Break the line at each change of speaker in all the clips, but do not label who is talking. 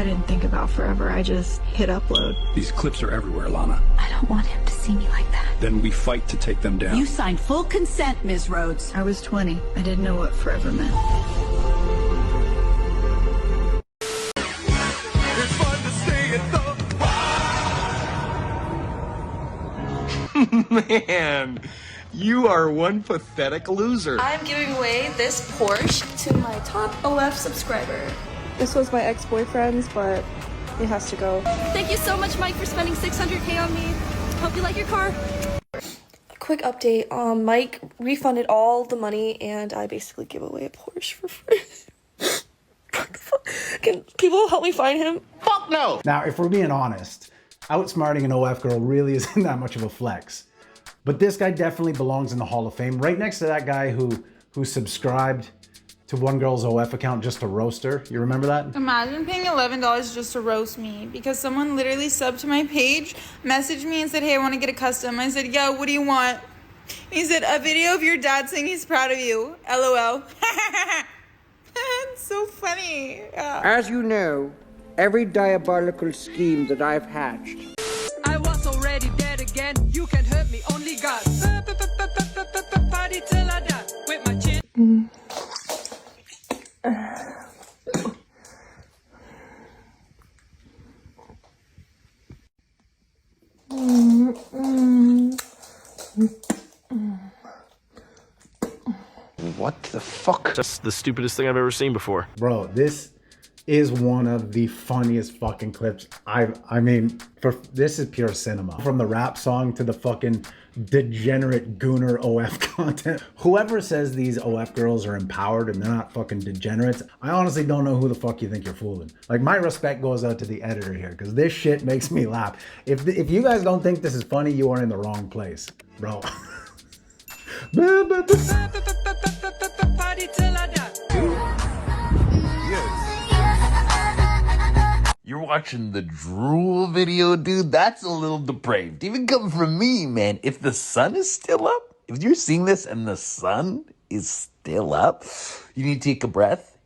didn't think about forever. I just hit upload.
These clips are everywhere, Lana.
I don't want him to see me like that.
Then we fight to take them down.
You signed full consent, Ms. Rhodes.
I was 20. I didn't know what forever meant.
It's fun to stay at the Man, you are one pathetic loser.
I'm giving away this Porsche to my top OF subscriber.
This was my ex-boyfriend's, but it has to go.
Thank you so much, Mike, for spending $600K on me. Hope you like your car.
Quick update, Mike refunded all the money and I basically gave away a Porsche for free. Can people help me find him?
Fuck no!
Now, if we're being honest, outsmarting an OF girl really isn't that much of a flex. But this guy definitely belongs in the Hall of Fame, right next to that guy who subscribed to one girl's OF account just to roast her. You remember that?
Imagine paying $11 just to roast me because someone literally subbed to my page, messaged me and said, hey, I want to get a custom. I said, yeah, what do you want? He said, a video of your dad saying he's proud of you. LOL. It's so funny. Yeah.
As you know, every diabolical scheme that I've hatched.
I was already dead again. You can hurt me, only God. Party till I die with my chin.
What the fuck?
That's the stupidest thing I've ever seen before.
Bro, this is one of the funniest fucking clips. I mean, this is pure cinema. From the rap song to the fucking degenerate gooner OF content. Whoever says these OF girls are empowered and they're not fucking degenerates, I honestly don't know who the fuck you think you're fooling. Like, my respect goes out to the editor here, because this shit makes me laugh. If you guys don't think this is funny, you are in the wrong place, bro.
Party till I die.
You're watching the drool video, dude? That's a little depraved. Even coming from me, man. If the sun is still up, if you're seeing this and the sun is still up, you need to take a breath,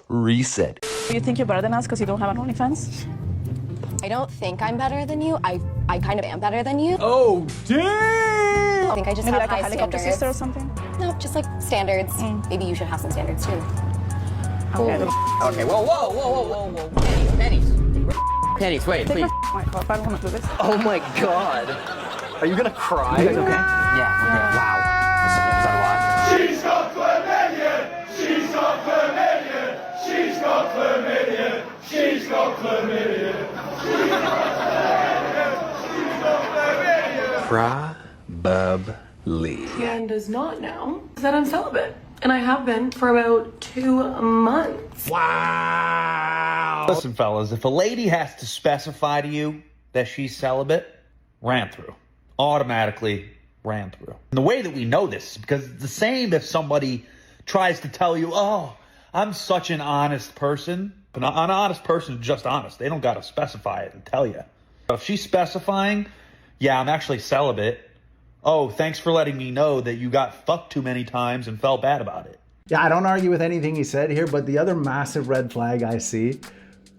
reset.
You think you're better than us because you don't have an OnlyFans?
I don't think I'm better than you. I kind of am better than you.
Oh, damn!
I think I just
Maybe
have
like a
high
helicopter
standards.
sister or something?
No, just like standards. Maybe you should have some standards too.
Okay.
Okay, whoa. Pennies, wait, please.
My God, I don't want to do this.
Oh my God. Are you gonna cry?
You guys okay?
Yeah, okay. Wow. Is that a lot?
She's got chlamydia! She's got chlamydia! She's got chlamydia! She's got chlamydia! She's got chlamydia!
Probably.
And does not know that I'm celibate. And I have been for about 2 months.
Wow.
Listen, fellas, if a lady has to specify to you that she's celibate, ran through. Automatically ran through. And the way that we know this is because it's the same if somebody tries to tell you, oh, I'm such an honest person. But an honest person is just honest. They don't got to specify it and tell you. But if she's specifying, yeah, I'm actually celibate. Oh, thanks for letting me know that you got fucked too many times and felt bad about it.
Yeah, I don't argue with anything he said here, but the other massive red flag I see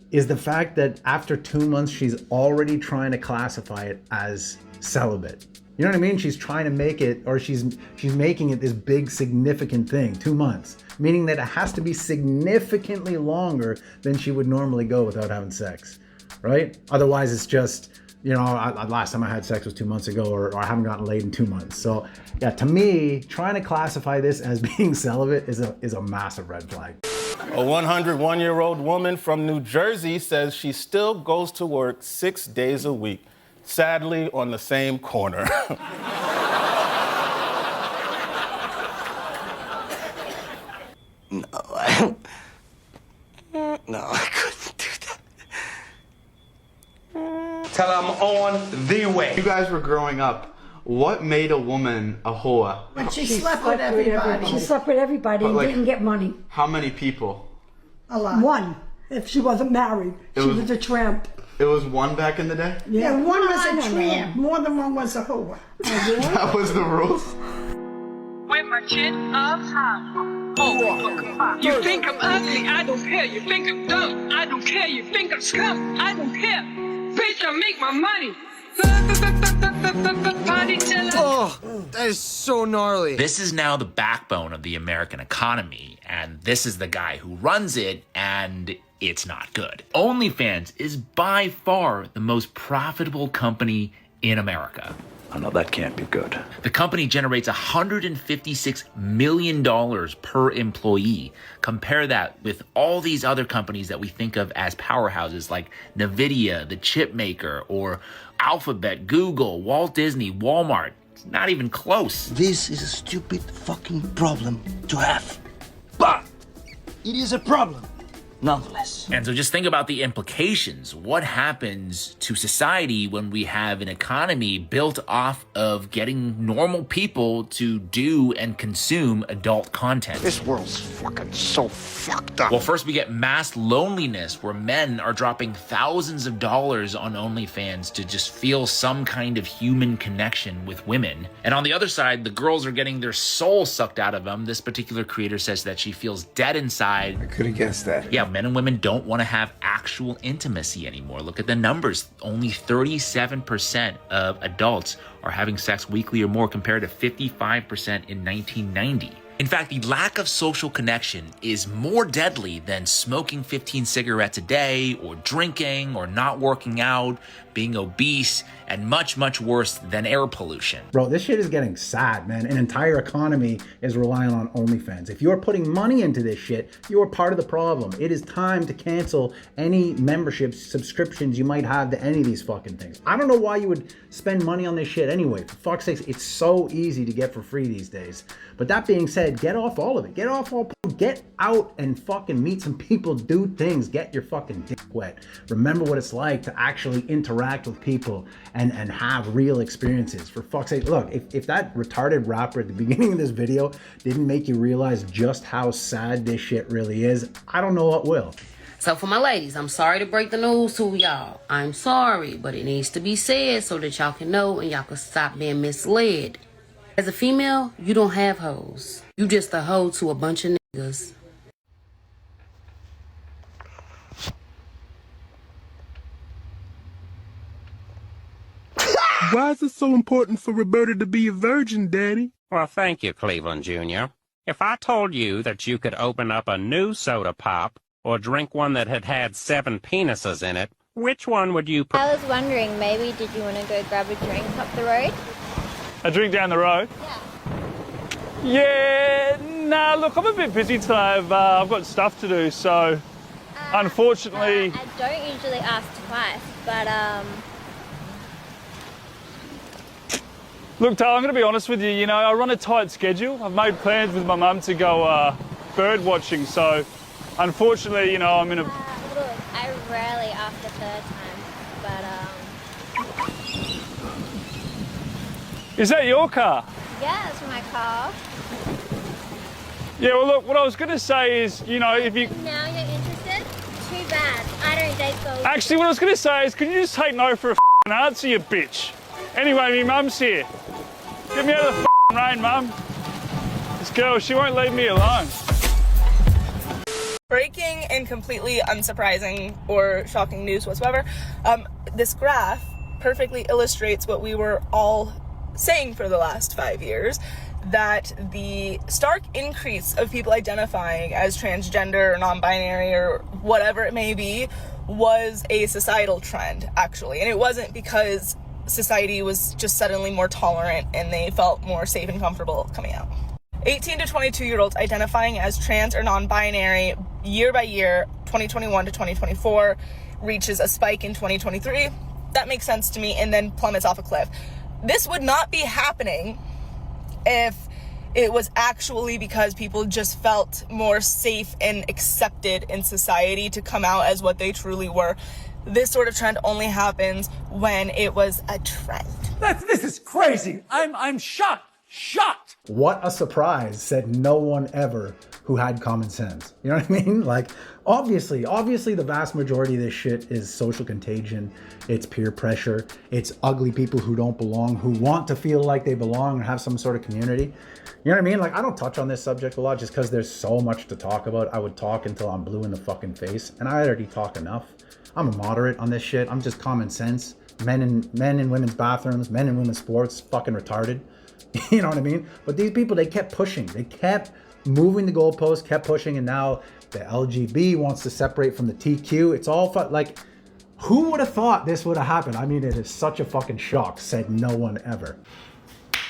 is the fact that after 2 months, she's already trying to classify it as celibate. You know what I mean? She's trying to make it, or she's making it this big significant thing, 2 months, meaning that it has to be significantly longer than she would normally go without having sex, right? Otherwise, it's just, you know, last time I had sex was 2 months ago, or I haven't gotten laid in 2 months. So yeah, to me, trying to classify this as being celibate is a massive red flag.
A 101-year-old woman from New Jersey says she still goes to work 6 days a week, sadly on the same corner.
No, I couldn't do that. Tell her I'm on the way.
You guys were growing up. What made a woman a whore?
When she slept with everybody. She slept with everybody and didn't get money.
How many people?
A lot. One. If she wasn't married. She was a tramp.
It was one back in the day?
Yeah, one was a tramp. More than one was a whore.
That was the rules?
With my chin up high. Oh, you think I'm ugly? I don't care. You think I'm dumb? I don't care. You think I'm scum? I don't care. Bitch, I make my money.
Oh, that is so gnarly.
This is now the backbone of the American economy, and this is the guy who runs it, and it's not good. OnlyFans is by far the most profitable company in America.
Oh, no, that can't be good.
The company generates $156 million per employee. Compare that with all these other companies that we think of as powerhouses like NVIDIA, the chip maker, or Alphabet, Google, Walt Disney, Walmart. It's not even close.
This is a stupid fucking problem to have. But it is a problem. Nonetheless.
And so just think about the implications. What happens to society when we have an economy built off of getting normal people to do and consume adult content?
This world's fucking so fucked up.
Well, first we get mass loneliness, where men are dropping thousands of dollars on OnlyFans to just feel some kind of human connection with women. And on the other side, the girls are getting their soul sucked out of them. This particular creator says that she feels dead inside.
I could have guessed that.
Yeah, men and women don't want to have actual intimacy anymore. Look at the numbers. Only 37% of adults are having sex weekly or more, compared to 55% in 1990. In fact, the lack of social connection is more deadly than smoking 15 cigarettes a day, or drinking, or not working out, being obese, and much, much worse than air pollution.
Bro, this shit is getting sad, man. An entire economy is relying on OnlyFans. If you're putting money into this shit, you are part of the problem. It is time to cancel any memberships, subscriptions you might have to any of these fucking things. I don't know why you would spend money on this shit anyway. For fuck's sakes, it's so easy to get for free these days. But that being said, get off all of it. Get off all, get out and fucking meet some people, do things, get your fucking dick wet. Remember what it's like to actually interact with people and have real experiences. For fuck's sake, look, if that retarded rapper at the beginning of this video didn't make you realize just how sad this shit really is, I don't know what will.
So for my ladies, I'm sorry to break the news to y'all. I'm sorry, but it needs to be said so that y'all can know and y'all can stop being misled. As a female, you don't have hoes. You just a hoe to a bunch of niggas.
Why is it so important for Roberta to be a virgin, Daddy?
Well, thank you, Cleveland Jr. If I told you that you could open up a new soda pop or drink one that had had 7 penises in it, which one would you
I was wondering, maybe did you want to go grab a drink up the road?
A drink down the road? Yeah, nah, look, I'm a bit busy today. I've got stuff to do, so unfortunately...
I don't usually ask twice, but
Look, Tal, I'm going to be honest with you, you know, I run a tight schedule. I've made plans with my mum to go bird watching, so unfortunately, you know, I'm in a...
Look, I rarely ask the third time, but
Is that your car?
yeah, it's my car.
Yeah, well, look, what I was going to say is, you know, if you...
Now you're interested? Too bad. I don't date girls.
Actually, what I was going to say is, can you just take no for a f***ing answer, you bitch? Anyway, my mum's here. Get me out of the f***ing rain, Mum. This girl, she won't leave me alone.
Breaking and completely unsurprising or shocking news whatsoever. This graph perfectly illustrates what we were all saying for the last 5 years, that the stark increase of people identifying as transgender or non-binary or whatever it may be was a societal trend, actually. And it wasn't because society was just suddenly more tolerant and they felt more safe and comfortable coming out. 18 to 22-year-olds identifying as trans or non-binary year by year, 2021 to 2024, reaches a spike in 2023. That makes sense to me, and then plummets off a cliff. This would not be happening if it was actually because people just felt more safe and accepted in society to come out as what they truly were. This sort of trend only happens when it was a trend.
This is crazy. I'm shocked.
shocked.
What a surprise, said no one ever who had common sense. You know what I mean? Like, obviously the vast majority of this shit is social contagion. It's peer pressure. It's ugly people who don't belong, who want to feel like they belong or have some sort of community. You know what I mean? Like, I don't touch on this subject a lot just because there's so much to talk about. I would talk until I'm blue in the fucking face, and I already talk enough. I'm a moderate on this shit. I'm just common sense. Men in women's bathrooms, men in women's sports, fucking retarded. You know what I mean? But these people, they kept pushing. They kept moving the goalposts, kept pushing, and now the LGB wants to separate from the TQ. It's all like, who would have thought this would have happened? I mean, it is such a fucking shock, said no one ever.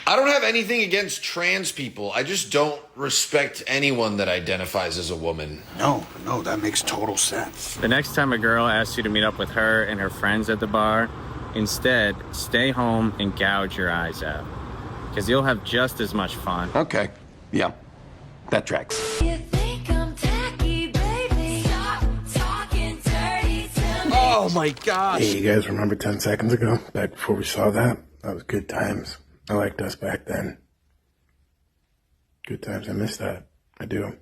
I don't have anything against trans people. I just don't respect anyone that identifies as a woman.
No, that makes total sense.
The next time a girl asks you to meet up with her and her friends at the bar, instead, stay home and gouge your eyes out. Because you'll have just as much fun.
Okay, yeah, that tracks.
You think I'm tacky, baby? Stop talking dirty to me.
Oh my gosh.
Hey, you guys remember 10 seconds ago, back before we saw that? That was good times. I liked us back then. Good times, I miss that. I do.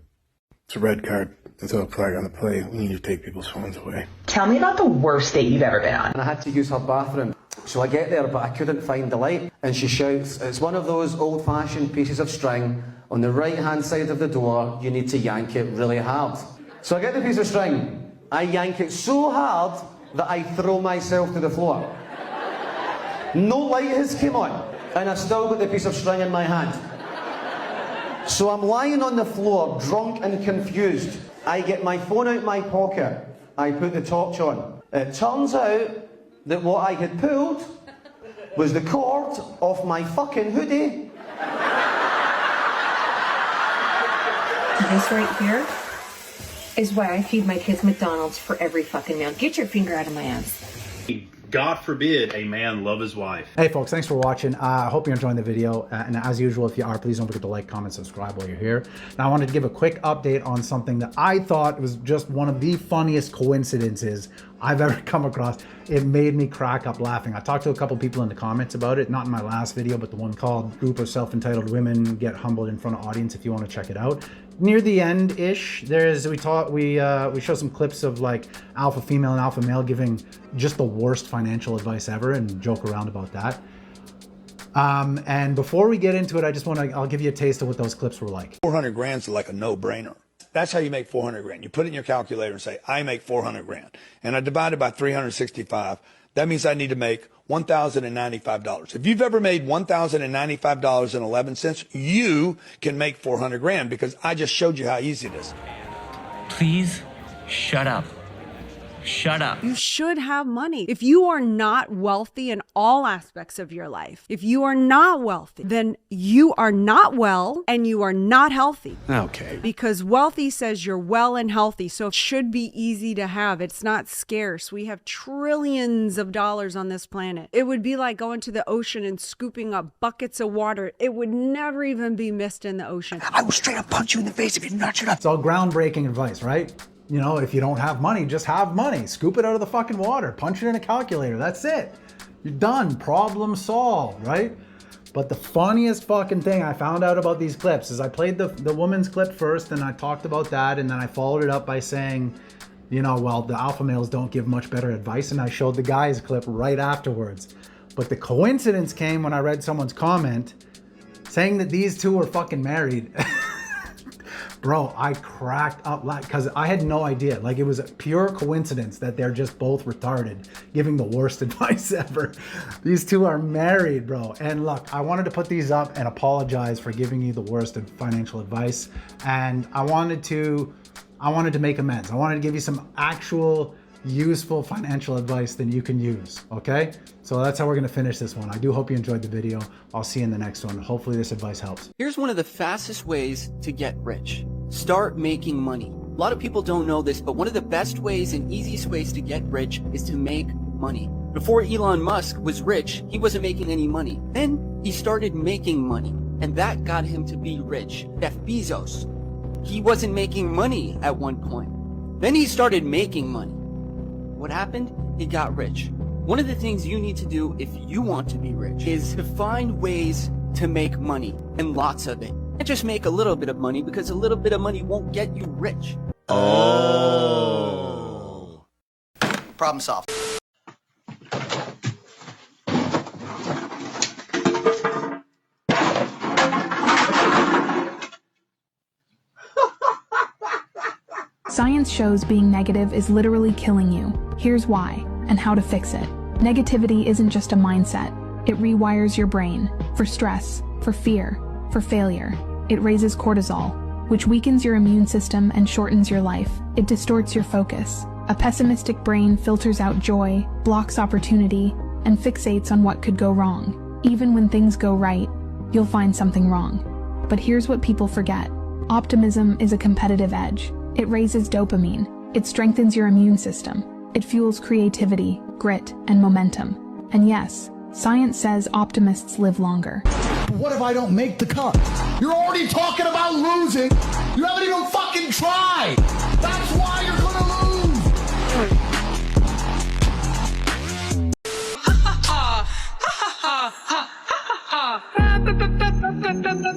It's a red card. It's a flag on the play. We need to take people's phones away.
Tell me about the worst date you've ever been on.
And I had to use her bathroom. So I get there, but I couldn't find the light. And she shouts, it's one of those old-fashioned pieces of string. On the right-hand side of the door, you need to yank it really hard. So I get the piece of string. I yank it so hard that I throw myself to the floor. No light has come on, and I've still got the piece of string in my hand. So I'm lying on the floor, drunk and confused. I get my phone out my pocket. I put the torch on. It turns out that what I had pulled was the cord off my fucking hoodie.
This right here is why I feed my kids McDonald's for every fucking meal. Get your finger out of my ass.
God forbid a man love his wife.
Hey folks, thanks for watching. I hope you're enjoying the video. And as usual, if you are, please don't forget to like, comment, subscribe while you're here. Now I wanted to give a quick update on something that I thought was just one of the funniest coincidences I've ever come across. It made me crack up laughing. I talked to a couple people in the comments about it, not in my last video, but the one called Group of Self-Entitled Women Get Humbled in Front of Audience, if you want to check it out. Near the end-ish, we show some clips of like alpha female and alpha male giving just the worst financial advice ever and joke around about that. And before we get into it, I'll give you a taste of what those clips were like.
400 grand's like a no-brainer. That's how you make 400 grand. You put it in your calculator and say, I make 400 grand. And I divide it by 365. That means I need to make $1,095. If you've ever made $1,095.11, you can make 400 grand because I just showed you how easy it is.
Please shut up. Shut up.
You should have money. If you are not wealthy in all aspects of your life, if you are not wealthy, then you are not well and you are not healthy.
Okay.
Because wealthy says you're well and healthy, so it should be easy to have. It's not scarce. We have trillions of dollars on this planet. It would be like going to the ocean and scooping up buckets of water. It would never even be missed in the ocean.
I will straight up punch you in the face if you do not shut up.
It's all groundbreaking advice, right? You know, if you don't have money, just have money. Scoop it out of the fucking water. Punch it in a calculator. That's it. You're done. Problem solved, right? But the funniest fucking thing I found out about these clips is I played the woman's clip first and I talked about that, and then I followed it up by saying, you know, well, the alpha males don't give much better advice, and I showed the guy's clip right afterwards. But the coincidence came when I read someone's comment saying that these two were fucking married. Bro, I cracked up because I had no idea. Like, it was a pure coincidence that they're just both retarded, giving the worst advice ever. These two are married, bro. And look, I wanted to put these up and apologize for giving you the worst financial advice. And I wanted to make amends. I wanted to give you some actual useful financial advice that you can use, okay? So that's how we're gonna finish this one. I do hope you enjoyed the video. I'll see you in the next one. Hopefully this advice helps.
Here's one of the fastest ways to get rich. Start making money. A lot of people don't know this, but one of the best ways and easiest ways to get rich is to make money. Before Elon Musk was rich, he wasn't making any money. Then he started making money, and that got him to be rich. Jeff Bezos, he wasn't making money at one point. Then he started making money. What happened? He got rich. One of the things you need to do if you want to be rich is to find ways to make money, and lots of it. And just make a little bit of money, because a little bit of money won't get you rich.
Oh.
Problem solved.
Science shows being negative is literally killing you. Here's why, and how to fix it. Negativity isn't just a mindset. It rewires your brain for stress, for fear, for failure. It raises cortisol, which weakens your immune system and shortens your life. It distorts your focus. A pessimistic brain filters out joy, blocks opportunity, and fixates on what could go wrong. Even when things go right, you'll find something wrong. But here's what people forget. Optimism is a competitive edge. It raises dopamine. It strengthens your immune system. It fuels creativity, grit, and momentum. And yes, science says optimists live longer.
What if I don't make the cut? You're already talking about losing. You haven't even fucking tried. That's why you're gonna lose.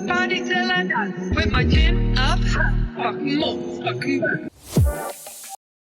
Party till I die with my chin up, fucking more, fucking.